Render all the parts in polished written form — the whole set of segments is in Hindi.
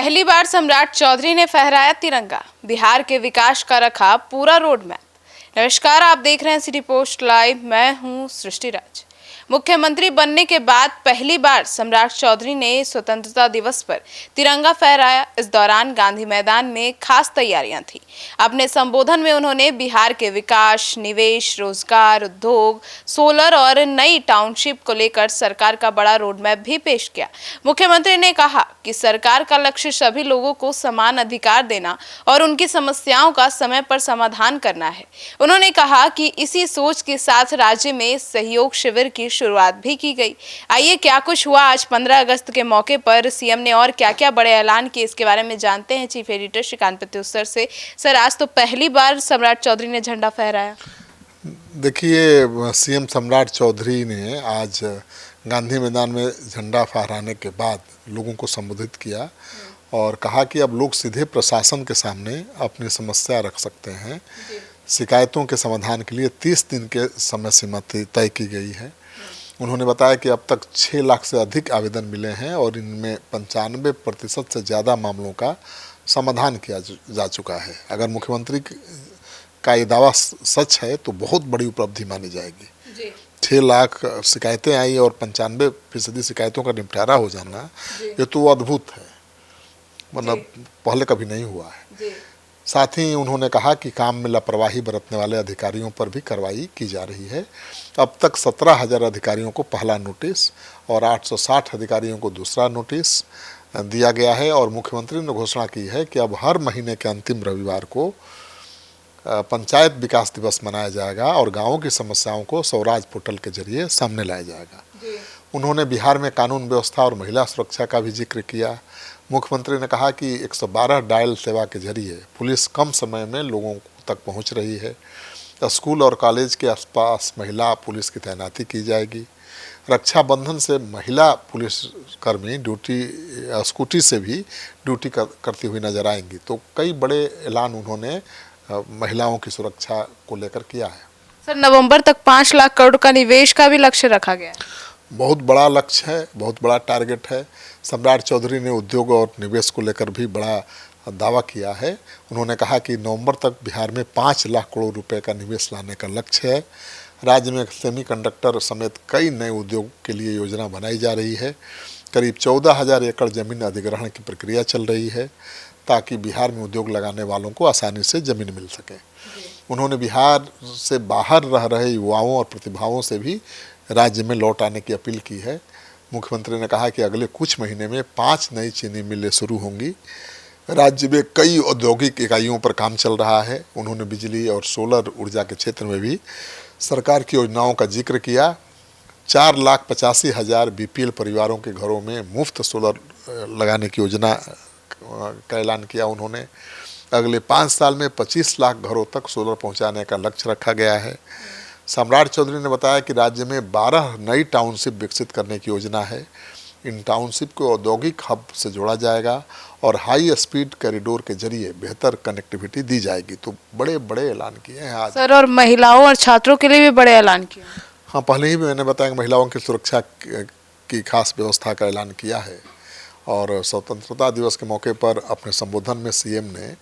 पहली बार सम्राट चौधरी ने फहराया तिरंगा, बिहार के विकास का रखा पूरा रोड मैप। नमस्कार, आप देख रहे हैं सिटी पोस्ट लाइव। मैं हूं सृष्टि राज। मुख्यमंत्री बनने के बाद पहली बार सम्राट चौधरी ने स्वतंत्रता दिवस पर तिरंगा फहराया। इस दौरान गांधी मैदान में खास तैयारियां थी। अपने संबोधन में उन्होंने बिहार के विकास, निवेश, रोजगार, उद्योग, सोलर और नई टाउनशिप को लेकर सरकार का बड़ा रोड मैप भी पेश किया। मुख्यमंत्री ने कहा कि सरकार का लक्ष्य सभी लोगों को समान अधिकार देना और उनकी समस्याओं का समय पर समाधान करना है। उन्होंने कहा कि इसी सोच के साथ राज्य में सहयोग शिविर की शुरुआत भी की गई। आइए, क्या कुछ हुआ आज 15 अगस्त के मौके पर सीएम ने और क्या क्या बड़े ऐलान किए, इसके बारे में जानते हैं चीफ एडिटर श्रीकांत प्रत्युत्तर से। सर, आज तो पहली बार सम्राट चौधरी ने झंडा फहराया। देखिए, सीएम सम्राट चौधरी ने आज गांधी मैदान में झंडा फहराने के बाद लोगों को संबोधित किया और कहा कि अब लोग सीधे प्रशासन के सामने अपनी समस्या रख सकते हैं। शिकायतों के समाधान के लिए 30 दिन के समय सीमा तय की गई है। उन्होंने बताया कि अब तक 6 लाख से अधिक आवेदन मिले हैं और इनमें 95% से ज़्यादा मामलों का समाधान किया जा चुका है। अगर मुख्यमंत्री का ये दावा सच है तो बहुत बड़ी उपलब्धि मानी जाएगी। 6 लाख शिकायतें आई और 95% शिकायतों का निपटारा हो जाना, ये तो अद्भुत है, मतलब पहले कभी नहीं हुआ है। साथ ही उन्होंने कहा कि काम में लापरवाही बरतने वाले अधिकारियों पर भी कार्रवाई की जा रही है। अब तक 17,000 अधिकारियों को पहला नोटिस और 860 अधिकारियों को दूसरा नोटिस दिया गया है और मुख्यमंत्री ने घोषणा की है कि अब हर महीने के अंतिम रविवार को पंचायत विकास दिवस मनाया जाएगा और गाँवों की समस्याओं को स्वराज पोर्टल के जरिए सामने लाया जाएगा। उन्होंने बिहार में कानून व्यवस्था और महिला सुरक्षा का भी जिक्र किया। मुख्यमंत्री ने कहा कि 112 डायल सेवा के जरिए पुलिस कम समय में लोगों तक पहुंच रही है। स्कूल और कॉलेज के आसपास महिला पुलिस की तैनाती की जाएगी। रक्षाबंधन से महिला पुलिसकर्मी स्कूटी से भी ड्यूटी करती हुई नजर आएंगी। तो कई बड़े ऐलान उन्होंने महिलाओं की सुरक्षा को लेकर किया है। सर, नवंबर तक 5 लाख करोड़ का निवेश का भी लक्ष्य रखा गया है। बहुत बड़ा लक्ष्य है, बहुत बड़ा टारगेट है। सम्राट चौधरी ने उद्योग और निवेश को लेकर भी बड़ा दावा किया है। उन्होंने कहा कि नवंबर तक बिहार में 5 लाख करोड़ रुपए का निवेश लाने का लक्ष्य है। राज्य में सेमीकंडक्टर समेत कई नए उद्योग के लिए योजना बनाई जा रही है। करीब 14,000 एकड़ जमीन अधिग्रहण की प्रक्रिया चल रही है ताकि बिहार में उद्योग लगाने वालों को आसानी से जमीन मिल सके। उन्होंने बिहार से बाहर रह रहे युवाओं और प्रतिभाओं से भी राज्य में लौट आने की अपील की है। मुख्यमंत्री ने कहा कि अगले कुछ महीने में 5 नई चीनी मिलें शुरू होंगी। राज्य में कई औद्योगिक इकाइयों पर काम चल रहा है। उन्होंने बिजली और सोलर ऊर्जा के क्षेत्र में भी सरकार की योजनाओं का जिक्र किया। 4,85,000 बीपीएल परिवारों के घरों में मुफ्त सोलर लगाने की योजना का ऐलान किया उन्होंने। अगले 5 साल में 25 लाख घरों तक सोलर पहुंचाने का लक्ष्य रखा गया है। सम्राट चौधरी ने बताया कि राज्य में 12 नई टाउनशिप विकसित करने की योजना है। इन टाउनशिप को औद्योगिक हब से जोड़ा जाएगा और हाई स्पीड कॉरिडोर के जरिए बेहतर कनेक्टिविटी दी जाएगी। तो बड़े बड़े ऐलान किए हैं आज। सर, और महिलाओं और छात्रों के लिए भी बड़े ऐलान किए। हाँ, पहले ही मैंने बताया कि महिलाओं की सुरक्षा की खास व्यवस्था का ऐलान किया है। और स्वतंत्रता दिवस के मौके पर अपने संबोधन में सीएम ने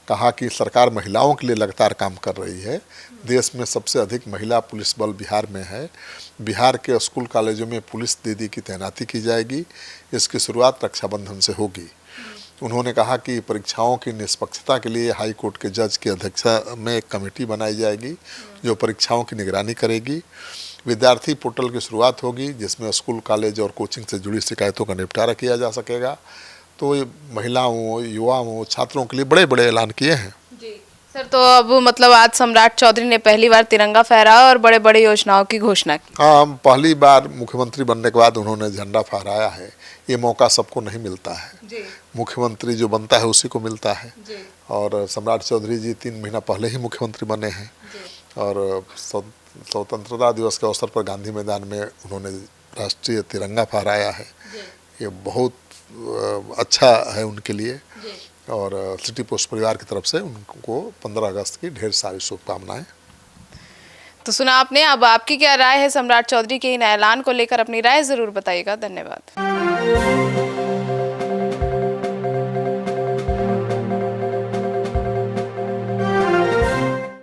कहा कि सरकार महिलाओं के लिए लगातार काम कर रही है। देश में सबसे अधिक महिला पुलिस बल बिहार में है। बिहार के स्कूल कॉलेजों में पुलिस दीदी की तैनाती की जाएगी। इसकी शुरुआत रक्षाबंधन से होगी। उन्होंने कहा कि परीक्षाओं की निष्पक्षता के लिए हाई कोर्ट के जज की अध्यक्षता में एक कमेटी बनाई जाएगी जो परीक्षाओं की निगरानी करेगी। विद्यार्थी पोर्टल की शुरुआत होगी जिसमें स्कूल, कॉलेज और कोचिंग से जुड़ी शिकायतों का निपटारा किया जा सकेगा। तो ये महिलाओं, युवाओं, छात्रों के लिए बड़े बड़े ऐलान किए हैं। जी सर, तो अब मतलब आज सम्राट चौधरी ने पहली बार तिरंगा फहराया और बड़े बड़े योजनाओं की घोषणा की। हाँ, पहली बार मुख्यमंत्री बनने के बाद उन्होंने झंडा फहराया है। ये मौका सबको नहीं मिलता है। मुख्यमंत्री जो बनता है उसी को मिलता है। और सम्राट चौधरी जी 3 महीना पहले ही मुख्यमंत्री बने हैं और स्वतंत्रता दिवस के अवसर पर गांधी मैदान में उन्होंने राष्ट्रीय तिरंगा फहराया है। ये बहुत अच्छा है उनके लिए और सिटी पोस्ट परिवार की तरफ से उनको 15 अगस्त की ढेर सारी शुभकामनाएं। तो सुना आपने। अब आपकी क्या राय है सम्राट चौधरी के इन ऐलान को लेकर? अपनी राय जरूर बताइएगा। धन्यवाद।